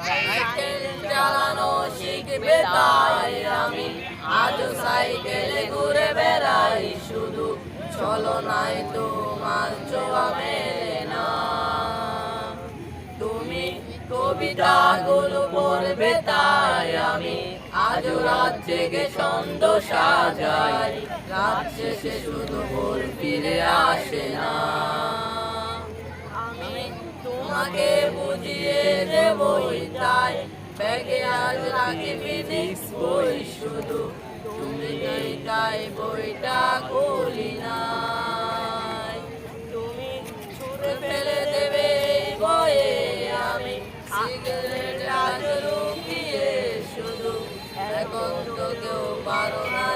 Cycle চালানো শিখবে তাই আমি আজও সাইকেলে ঘুরে বেড়াই শুধু ছলনায় তোমার ছোঁয়া মেলে না। তুমি কবিতাগুলো পড়বে তাই আমি আজও রাত জেগে ছন্দ সাজাই, রাত শেষে শুধু ভোর ফিরে আসে না। আমি তোমাকে বুঝিয়ে দেবই তাই ব্যাগে আজ রাখি ফিজিক্স বই, শুধু তুমি নেই তাই বইটা খুলি নাই। তুমি ছুঁড়ে ফেলে দেবে এই বইয়ে, আমি সিগারেট আজ লুকিয়ে শুধু এখন তো কেউ পারো না